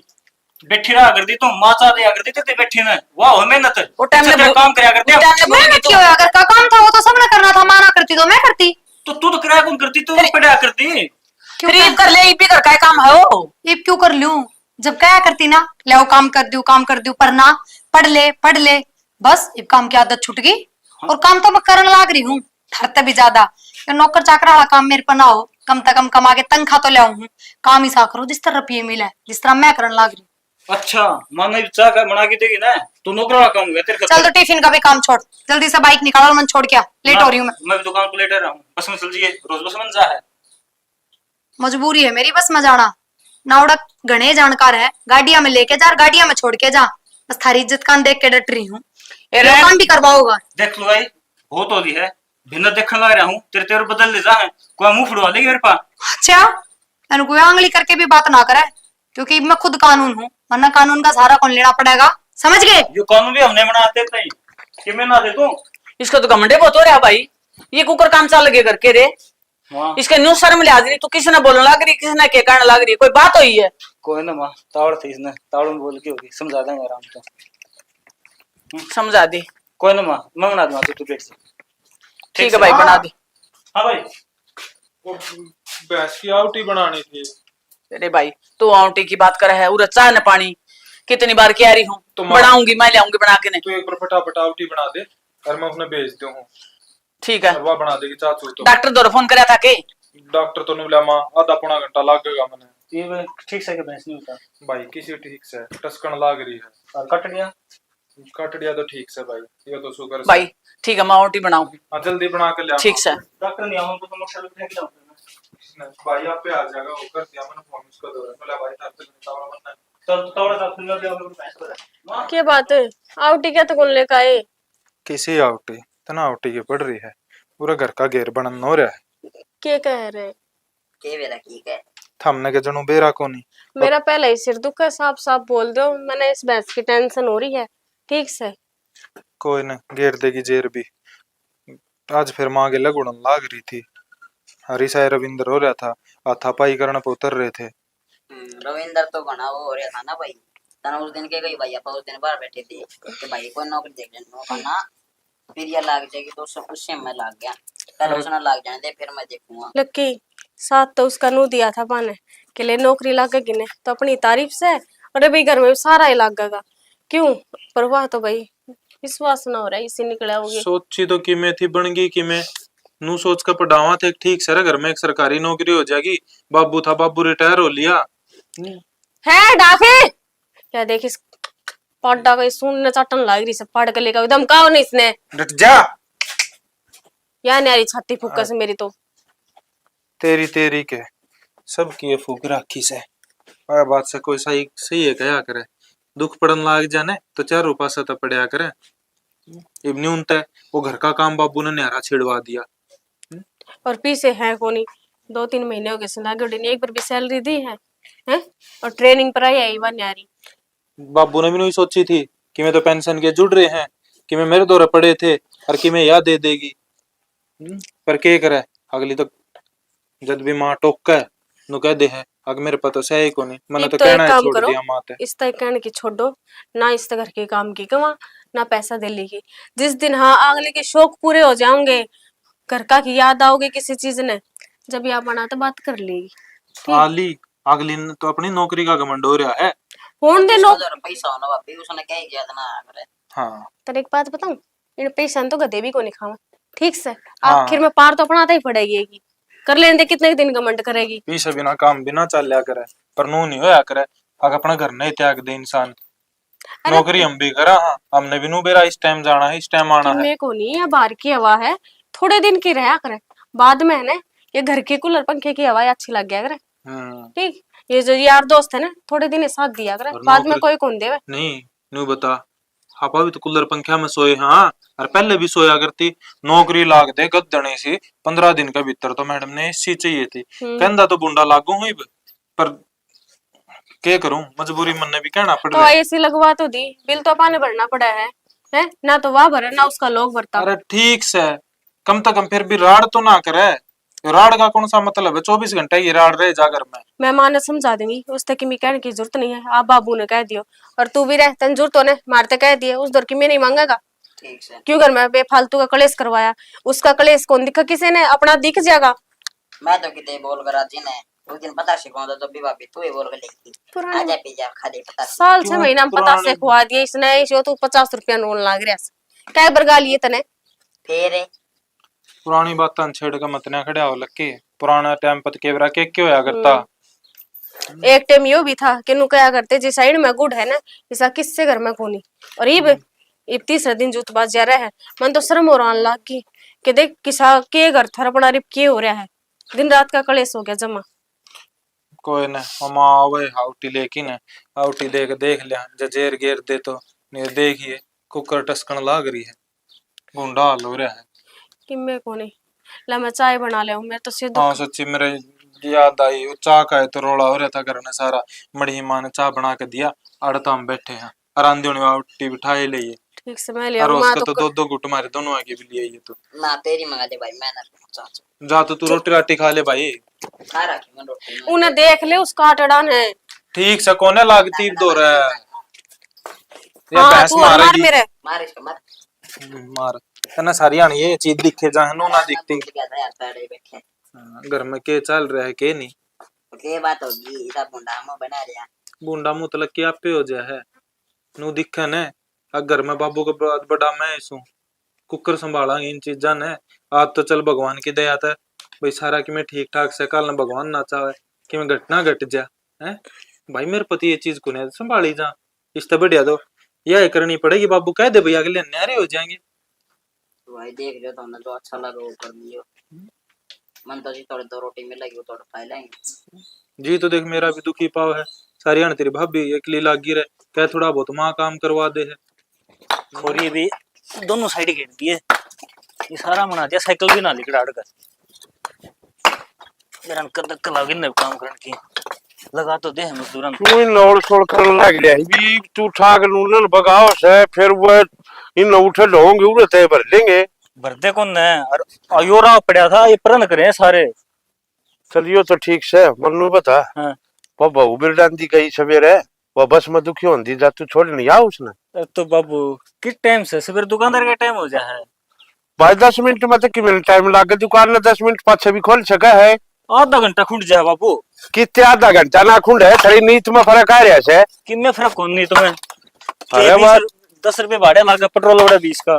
बैठी रहा कर दी तो माँ चाह दिया कर दी ते बैठी ना, वाह हो मेहनत। वो टाइम अच्छा, में तेरा काम करया करते मेहनत क्यों है? अगर का काम था वो तो सबने करना था, माना करती तो मैं करती। तो तू तो किराया कौन करती, तू पढ़ा करती। क्यों फिर कर ले, भी कर, काय काम है वो? ये क्यों कर लूं? जब क्या करती ना, ले काम कर दू, पर ना पढ़ ले बस। ये काम की आदत छूट गई और काम तो मैं करने लाग रही हूँ, ठरते भी ज्यादा। ये नौकर चाकर वाला काम मेरे पर ना हो, कम से कम कमा के तनख्वाह तो ले आऊं, काम ही सा करो जिस तरह रुपये मिले, जिस तरह मैं करने लाग रही हूँ। अच्छा माना चाह का बना के देगी ना, तू नौकर वाला काम है तेरे। चल तो टिफिन का भी काम छोड़, जल्दी से बाइक निकाल, मन छोड़ क्या, लेट हो रही हूँ मैं दुकान पर लेट रहा हूँ, बस में चल जाइए, रोज बस में जा है। मजबूरी है मेरी बस में जाना। नावड़ा घने जानकार है, गाड़िया में लेके जा, गाड़िया में छोड़ के जा, बस थारी इज्जत कान देख के डट रही हूँ। काम भी करवाओगा? देख लो भाई बहुत होली है, भिन्न देखने लग रहा हूँ, तेरे तेरे बदल ले जा है, कोई मुंह फुड़वा लेगी मेरे पास। अच्छा मैंने कोई आंगली करके भी बात ना करे, क्योंकि मैं खुद कानून हूँ, वरना कानून का सहारा कौन लेना पड़ेगा, समझ गए? ये कानून भी हमने बनाते थे कि मैं ना दे तू। इसका तो घमंडे बहुत हो रहा भाई, ये कुकर काम चाल लगे करके रे। इसके न्यू शर्म लिहाज रही, तू किसी ने बोलने लग रही, किसी ने के कारण लग रही, कोई बात हुई है? कोई ना माँ, तावड़ थी इसने, तावड़ में बोल के होगी, समझा देंगे आराम से। समझा दी। कोई ना माँ, मैं बना दूंगा, तू पेट से। ठीक है भाई, बना दी। हाँ भाई भैंस की आउटी बनानी थी। अरे भाई तू आउटी की बात कर है, उरा चाय न पानी कितनी बार कह रही हूँ, तो बनाऊंगी मैं, ले आऊंगी बना के। नहीं तू एक बार फटाफट आउटी बना दे और मैं उन्हें भेज दूँ, ठीक है, वह बना देगी चाचू। तो डॉक्टर द्वारा फोन कराया था के? डॉक्टर तो नहीं बोला माँ आधा पौना घंटा लगेगा मैंने। ये ठीक से भैंस नहीं होता भाई किसी ठीक से टसकन लाग रही है। और कट गया। कट गया तो ठीक से भाई, ये तो शुक्र से। भाई ठीक है, मैं रोटी बनाऊं। हाँ जल्दी बना के ले आओ। ठीक से। डॉक्टर नहीं आऊंगा तो मोटरसाइकिल फेंक लाऊंगा। भाई आप पे आ जाएगा, वो कर दिया मैंने फोन उसको दो बोला भाई तार से निकालना बनना है। तो थोड़ा सा खुला दिया और भैंस को क्या बात है, आउटी क्या तो कौन लेकर आए? किसी आउटी तना आउटी की पड़ रही है, पूरा घर का घेर बनन हो रहा है। क्या कह रहे? के वेला की है थमने के जनू बेरा को नहीं। मेरा पहले ही सिर दुख है, साफ साफ बोल दो, मैंने इस भैंस की टेंशन हो रही है। ठीक से। कोई न घेर देगी जेर भी। आज फिर माँ के लगुड़न लाग रही थी। हरी साई रविंद्र हो रहा था, हाथापाई करने पे उतर रहे थे। रविंदर तो घना वो हो रहा था ना भाई। तना उस दिन के गई भाई, अपन उस दिन बाहर बैठे थे कि भाई कोई नौकरी देख लेना कहना फिर ये लाग जाएगी, तो सब उससे मैं लाग गया। पहले उसने लाग जाने दे फिर मैं देखूंगा। लक्की साथ तो उसका नू दिया था पाने के लिए नौकरी लागेगी ने तो अपनी तारीफ से, और अभी घर में सारा ही लागेगा। क्यों परवाह तो भाई विश्वास ना हो रहा है, इसी निकला होगी। सोची तो कि मैं थी बन गई कि मैं नू सोच कर पढ़ावा थे ठीक से घर में एक सरकारी नौकरी हो जाएगी। बाबू था, बाबू रिटायर हो लिया। है डाके क्या देखिस पड्डा का सुनने चटन लाग रही से पढ़ के लेकर एकदम काओ नहीं इसने डट जा। या न्यारी छाती फुक्का से मेरी तो। तेरी तेरी के सब किए फूक राखी से और बात से कोई सही सही है क्या करे। दुख पड़न लाग जाने तो 4 रुपया से तो पड़या करे। इबनी उनते वो घर का काम बाबू ने न्यारा छिड़वा दिया। और पीछे है कोनी 2-3 महीने हो गए सलागड़ी ने एक बार भी सैलरी दी है हैं? और ट्रेनिंग पर आई है वन यारी। बाबू ने भी नहीं सोची थी कि मैं तो पेंशन के जुड़ रहे हैं कि मैं मेरे दौरे पड़े थे और कि मैं याद दे देगी। पर क्या करे अगली तो जब भी माँ टोक के नु कह दे है अगर मेरे पता से ही को नहीं मैंने एक तो तो कहना एक है काम छोड़ करो, दिया माते। इस तरह कहने की छोड़ो ना, इस तरह के काम की कमा ना पैसा दे लेगी। जिस दिन हाँ अगले के शौक पूरे हो जाओगे, घर का की याद आओगे किसी चीज ने, जब यहाँ बना तो बात कर लेगी। ठीक आली अगली ने तो अपनी नौकरी का घमंड हो रहा है। होन दे उसका नो। जो पैसा होना बापी उसने क्या ही किया था ना करे। हाँ तेरे एक बात बताऊं, इन पैसा तो गधे भी को नहीं खावा। ठीक से हाँ। आखिर में पार तो अपना आता ही पड़ेगी। कर लेने दे कितने दिन घमंड करेगी। पीछे बिना काम बिना चल लिया करे पर नू नहीं होया करे। अगर अपना घर नहीं त्याग दे इंसान। अरे नौकरी हम भी करा हाँ हमने भी नू बेरा इस टाइम जाना है इस टाइम आना है। मेरे को नहीं, ये बाहर की हवा है, थोड़े दिन की रहा करे, बाद में है ना ये घर के कूलर पंखे की हवा अच्छी लग गया करे। ठीक, ये जो यार दोस्त है ना थोड़े दिन साथ दिया करे, और बाद में नौकरी कोई कौन देवे। नहीं नू बता आपा भी तो कूलर पंखा में सोए हाँ और पहले भी सोया करती। नौकरी लाग दे गदने सी 15 दिन के भीतर तो मैडम ने एसी चाहिए थी। कहंदा तो बुंडा लागू हुई पर क्या करूं मजबूरी मन ने भी कहना पड़ तो रहा। ऐसी लगवा तो दी, बिल तो पाने भरना पड़ा है ना, तो वह भरे ना उसका लोग भरता। अरे ठीक से कम से कम फिर भी राड़ तो ना करे। राड़ का कौन सा मतलब है 24 घंटे ये राड़ रहे जा घर में। मैं माँ ने समझा दूंगी, उस तक की मैं कहने की जरूरत नहीं है, आप बाबू ने कह दियो। और तू भी रह तन जरूरत होने मारते कह दिए उस दौर की मैं नहीं मांगेगा। ठीक से क्यों घर में बेफालतू का कलेश करवाया, उसका कलेश कौन दिखा किसी ने, अपना दिख जाएगा। मैं तो कितने बोल कर राजी ने उस दिन पता सिखाऊंगा तो भी भाभी तू ही बोल कर लेगी पुरानी आजा पिज्जा खा दे पता साल क्यों 6 महीना में पता पुराने- से खुआ दिया इसने, इसो तू 50 रुपया नोन लाग रहा क्या बरगा लिए तने। फिर पुरानी बात छेड़ के मत ना खड़ा हो लक्की। पुराना टाइम पर केवरा के क्यों होया करता। एक टाइम यो भी था कि नु क्या करते जिस साइड में गुड़ है ना ऐसा किससे घर में कोनी। और इब तीसरे दिन जूत बाज जा रहा है, मन तो शर्म और आने लग गई कि देख किसा के घर थर अपना रिप के हो रहा है, दिन रात का कलेश हो गया जमा। कोई न मामा आवे हाउटी लेकिन हाउटी देख देख लिया जजेर गेर दे तो नहीं देखिए कुकर टसकन लाग रही है गुंडा हाल हो रहा है। कि मैं कोनी ला मैं चाय बना ले मैं तो सिर्फ हाँ सच्ची मेरे याद आई वो चाह का है तो रोला हो रहा था घर में सारा। मड़ी माँ ने चाह बना के दिया अड़ता हम बैठे हैं आरांधी हाउटी बिठाए ले ठीक से मैं ले और आऊं, उसका मां तो तो 2-2 गुट मारे दोनों आगे भी लिए ये तो। ना तेरी मंगा दे भाई मैं ना चाचा जा तो तू रोटी राटी खा ले भाई। खा रखी मैं रोटी में। उन्हें देख ले उसका अटड़ा है। ठीक से कोने लागती दो रहा है ये हाँ भैंस तू और मार मारेगी मेरे मार इसको मार मार तना सारी आनी ये चीज दिखे जहां ना दिखती। क्या था यार पैरे बैठे हाँ, घर में के चल रहा है के नहीं। के बात होगी सब मुंडा हम बना रहा बूंडा मुंह तलक के आपे हो जाए है नु दिखे ने घर में बाबू का बड़ा मैं इसू कुकर संभाला इन चीजा ने। आज तो चल भगवान की दया था भाई सारा कि मैं ठीक ठाक से कल न भगवान ना चाहे कि मैं घटना घट जा है भाई मेरे पति ये चीज को नहीं संभाली जा इससे बढ़िया तो यह करनी पड़ेगी बाबू कह दे भैया अगले न्यारे हो जाएंगे। भाई देख लो तुमने जो अच्छा लगा वो कर लियो। मन तो जी थोड़ी दो रोटी मिलेगी वो थोड़ा खा लेंगे। जी तो देख मेरा भी दुखी पाव है सारी आने तेरी भाभी अकेली लागी रहे क्या थोड़ा बहुत माँ काम करवा दे है। खोरी भी दोनों साइड घेर दिए, ये सारा बना दिया, साइकिल भी ना लिकड़ कर मेरा धक्का लगे न काम करने की लगा तो दे मजदूरन तू इन नौड़ छोड़ कर लग गया भी तू ठाक नूनन बगाओ से फिर वो इन उठे लोग उड़ते भर लेंगे भरते कौन है और अयोरा पड़ा था ये प्रण करे सारे। चलियो तो ठीक से मन्नू बता हाँ। वो बहू बिरडांदी गई सवेरे वो बस में दुखी होंदी जा तू छोड़ नहीं आ उसने तो बाबू किस टाइम से सवेरे दुकानदार का टाइम हो जाए है भाई 10 मिनट में तो कि टाइम लागे दुकान में 10 मिनट पाछे भी खोल सका है आधा घंटा खुट जाए बाबू कितने आधा घंटा ना खुंड है थोड़ी नीत में फर्क आ रहा है कि मैं फर्क कौन नहीं तुम्हें अरे बात 10 रुपए भाड़े लागा पेट्रोल वाला 20 का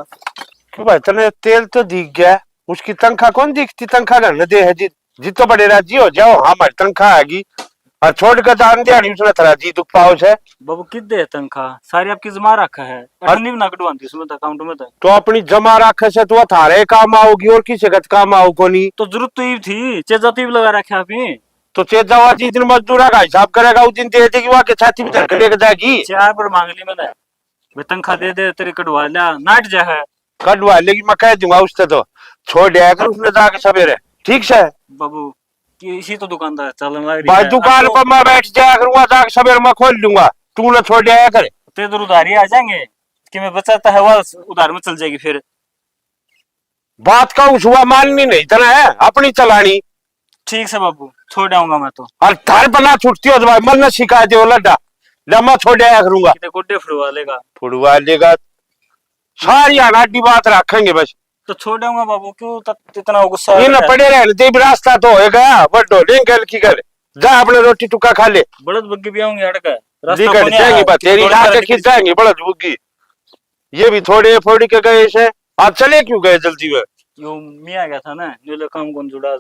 क्यों भाई तने तेल तो दिख गया उसकी तनख्वाह कौन दिखती तनख्वाह न दे है जी तो बड़े राजी हो जाओ हमारी तनख्वाह आएगी और छोड़ कर दान दिहाड़ी उसने थोड़ा जी दुख पाओ से बाबू कित दे तनख्वाह सारी आपकी जमा रखा है अटनी भी ना कटवाती उसमें तो अकाउंट में तो अपनी जमा रखे से तो थारे काम आओगी और किसी का काम आओ को नहीं तो जरूरत तो ये थी चेजा तो लगा रखे आपने तो चेत जावा जिस दिन मजदूरा का हिसाब करेगा उस दिन दे देगी वहां के छाती में धड़क लेकर जाएगी 4 पर मांग ली मैंने वे तनख्वाह दे दे तेरे कटवा लिया नाट जा है कटवा लेगी मैं कह दूंगा उससे तो छोड़ दिया कर उसने जाके सवेरे ठीक से बाबू कि इसी तो दुकानदार चलन लग रही भाई है दुकान पर मैं बैठ जाया करूंगा जाके सवेरे मैं खोल लूंगा तू ना छोड़ दिया करे ते इधर उधारी आ जाएंगे कि मैं बचाता है वो उधार में चल जाएगी फिर बात का उस हुआ माननी नहीं तना है अपनी चलानी ठीक से बाबू छोड़ आऊंगा मैं तो और थार बना छुटती हो तो भाई मन न शिकायत हो लड्डा लम्बा छोड़ दिया करूंगा कितने गुड्डे फुड़वा लेगा फुड़वा लेगा सारी अनाडी बात रखेंगे बस तो छोड़ आऊंगा बाबू क्यों इतना गुस्सा ये न पड़े रहे देव रास्ता तो होएगा बड्डो लेंगे की कर जा अपने रोटी टुक्का खा ले बड़द बग्गी भी आऊंगी अड़का निकल जाएंगे बात तेरी आके खिंच जाएंगे बड़द बुग्गी ये भी थोड़े फोड़ी के गए से आप चले क्यों गए जल्दी में यो मियाँ गया था ना नीले काम कौन जुड़ा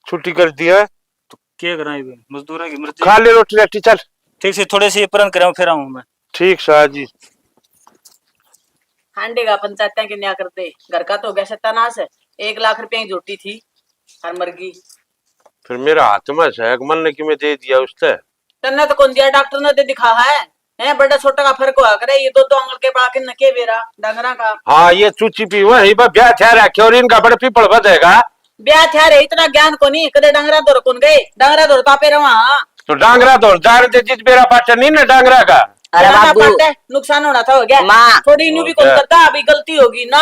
छुट्टी कर दी है तो क्या कराई मजदूर की मर्जी खा ले रोटी रोटी चल ठीक से थोड़े से प्रण कराऊं फिर आऊं मैं ठीक शाह जी हांडे का पंचायतें के न्या करते घर का तो हो गया सत्यानाश है 1 लाख रुपए की झोटी थी हर मरगी फिर मेरा हाथ में है मन ने कि मैं दे दिया उससे तन्ने तो कौन दिया डॉक्टर ने दे दिखा है बड़ा छोटा का फर्क हुआ करे ये दो आंगल के बाकी न के बेरा डंगरा का हाँ ये चूची पी वही ब्याह थे रखे और इनका बड़ा पीपल बधेगा ब्याह थे रे इतना ज्ञान को नहीं कदे डंगरा दौड़ कौन गए डंगरा दौड़ तापे रवा तो डांगरा दौड़ जा रहे जिस बेरा पाचा नहीं ना डांगरा का अरे बाबू नुकसान होना था हो गया माँ थोड़ी इन्हें भी कौन करता अभी गलती होगी ना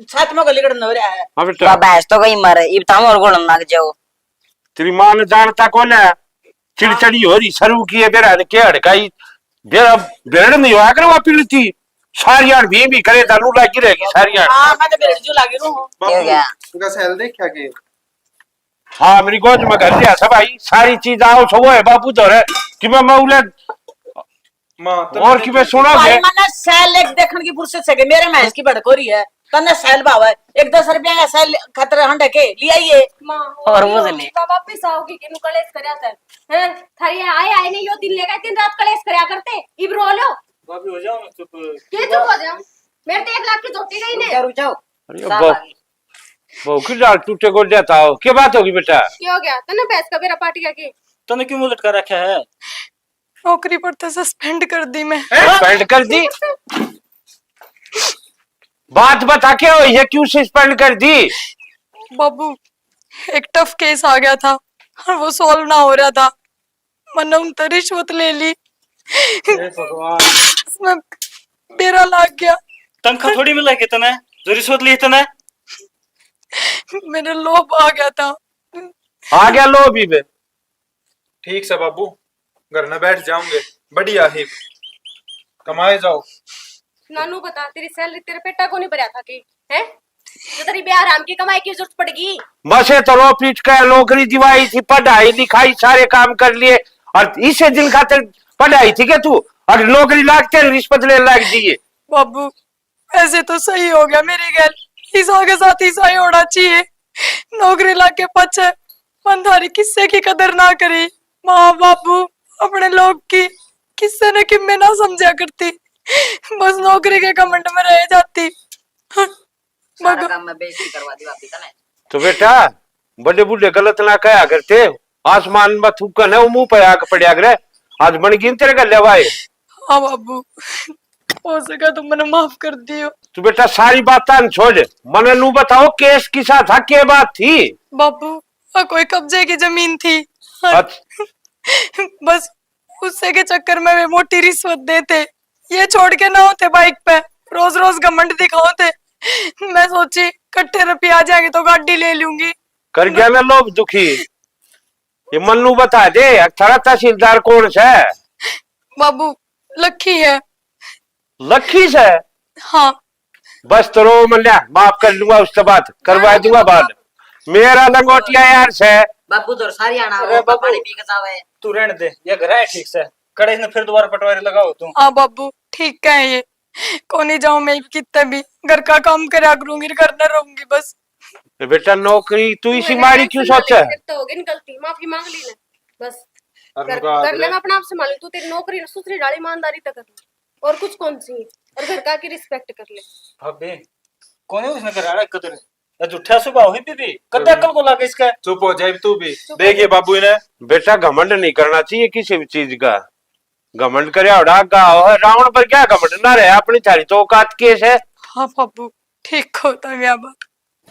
छत में गली कड़न हो रहा है हाँ बेटा भैंस तो कहीं मरे इब ताम और गोड़ लग जाओ तेरी माँ ने जानता कौन है चिड़चड़ी हो रही सरू की है बेरा ने क्या हड़काई बेरा बेरड़ नहीं हुआ कर वो पीड़ती सारियां भी करे तालू लागी रहेगी सारियां हां मैं तो बेरड़ जो लागी रू क्या गया उनका सेल देख क्या के हाँ मेरी गोद में घर लिया सब भाई सारी चीज आओ सब है बापू तो है कि मैं मौले मां और कि मैं सुना भाई मैंने सेल एक देखने की फुर्सत से मेरे महज की भड़कोरी है तन्ने सेल भाव है 1-10 रुपया का सेल खतरे हंडे के लिया ये और वो ले वापस आओगी कि कलेश करया हैं थारी आए नहीं यो दिन लेगा 3 रात कलेश करया करते इब रो लो बाबू हो जाओ चुप के चुप हो जाओ मेरे तो 1 लाख की झोटी गई ने रुक जाओ अरे बहु की डाल टूटे को देता हो क्या बात होगी बेटा क्या हो गया तन्ने पैस का मेरा पार्टी का के तूने क्यों मुंह लटका रखा है नौकरी पर तो सस्पेंड कर दी मैं सस्पेंड कर दी बात बता के हो ये क्यों सस्पेंड कर दी बाबू एक टफ केस आ गया था और वो सॉल्व ना हो रहा था मैंने उन तो रिश्वत ले ली भगवान उसमें मेरा लग गया तनख्वाह थोड़ी मिला कि तने जो रिश्वत ली तने मेरे लोभ आ गया था आ गया लो भी बे ठीक से बाबू घर में बैठ जाऊंगे बढ़िया ही कमाए जाओ नानू बता तेरी सैलरी तेरे पेटा को नहीं भरया था कि हैं जो तेरी ब्याह राम की कमाई की जरूरत पड़गी बसे तो रो पीट कर नौकरी दिवाई थी पढ़ाई लिखाई सारे काम कर लिए और इसे दिन खातिर पढ़ाई थी क्या तू और नौकरी लागते रिश्वत ले लाग दिए बाबू ऐसे तो सही हो गया मेरी गल इस आगे साथ ही सही होना चाहिए नौकरी लाके पछे मन थारी किस्से की कदर ना करी। माँ बापू अपने लोग की किस्से ने कि मैं ना समझा करती, बस नौकरी के घमंड में रह जाती। सारा काम में बेइज्जती करवा दी भाभी तने। तो बेटा बड़े बूढ़े गलत ना कहा करते, आसमान में थूकन है वो मुंह पे आके पड़ा करे। आज बन गई तेरे गले भाई। हाँ बाबू, हो सका तो मैंने माफ कर दियो। तू बेटा सारी बातें छोड़, मने नू बताओ केस किसा था, क्या बात थी? बाबू कोई कब्जे की जमीन थी, बस उससे के चक्कर में वे मोटी रिश्वत देते, ये छोड़ के ना होते बाइक पे रोज रोज घमंड दिखाओते। मैं सोची कट्ठे रुपये आ जाएंगे तो गाड़ी ले लूंगी। कर गया ना लोग दुखी। ये मन्नू बता दे थारा तहसीलदार कौन से? बाबू लक्की है। लखी से? हाँ बस तो रो मल्ला, माफ कर लूंगा, उसके बाद करवा दूंगा बात। मेरा लंगोटिया यार से बाबू तो सारी आना अरे बाबू। पानी पी के जावे। तू रहने दे, ये घर है ठीक से, कड़े ने फिर दोबारा पटवारी लगाओ तुम। हाँ बाबू ठीक है, ये कोनी जाऊं मैं कितने भी घर का काम करा करूंगी, घर न रहूंगी बस। बेटा नौकरी तू इसी मारी क्यों सोचा है? तो होगी ना गलती, माफी मांग ली ना बस। अरे कर बाप रे। लेना अपने आप से मालूम, तू तेरी नौकरी न सुथरी डाली ईमानदारी तक कर ले, और कुछ कौन सी है, और घर का की रिस्पेक्ट कर ले। भाभी कौन है उसने करा है कदर? ये झूठा सुबह हुई बीबी, कद अकल को लगे इसका। चुप हो जाए तू भी। देखिए बाबू ने बेटा घमंड नहीं करना चाहिए किसी भी चीज का। घमंड करे गाँव है, रावण पर क्या घमंड ना रहे, अपनी थारी तो औकात केस है। हाँ बाबू ठीक होता है यह बात,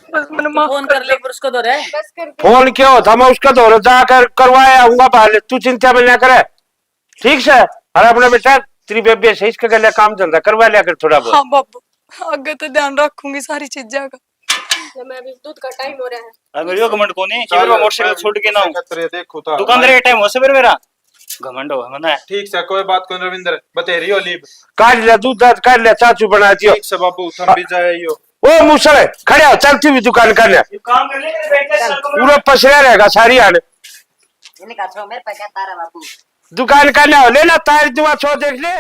बस मैंने माफ फोन कर कर ले पुरुष को दो रे। बस कर फोन क्यों होता, मैं उसका दौर जाकर करवाया आऊंगा पहले, तू चिंता में ना करे ठीक से। और अपना बेटा तेरी बेबे से इसका गले काम धंधा करवा लिया कर थोड़ा बहुत। हाँ बाबू आगे तो ध्यान रखूंगी सारी चीजें का। मैं अभी दूध का टाइम हो रहा है। अब मेरे घमंड को नहीं, कि मोटरसाइकिल छोड़ के ना हूं। देखो तो दुकानदार का टाइम हो से मेरा घमंड हो मना। ठीक से कोई बात को रविंद्र बतेरी हो लीब। काट ले दूध दाद काट ले, चाचू बना दियो। ठीक से बाबू थम भी जाए यो। ओ मुसले खड़े हो, चलती हुई दुकान कर ले, काम कर ले बैठ पूरा पसरा रहेगा सारी आने। इन्हें कहा मेरे पे क्या तारा बाबू। दुकान करने हो लेना तार दुआ छो देख ले।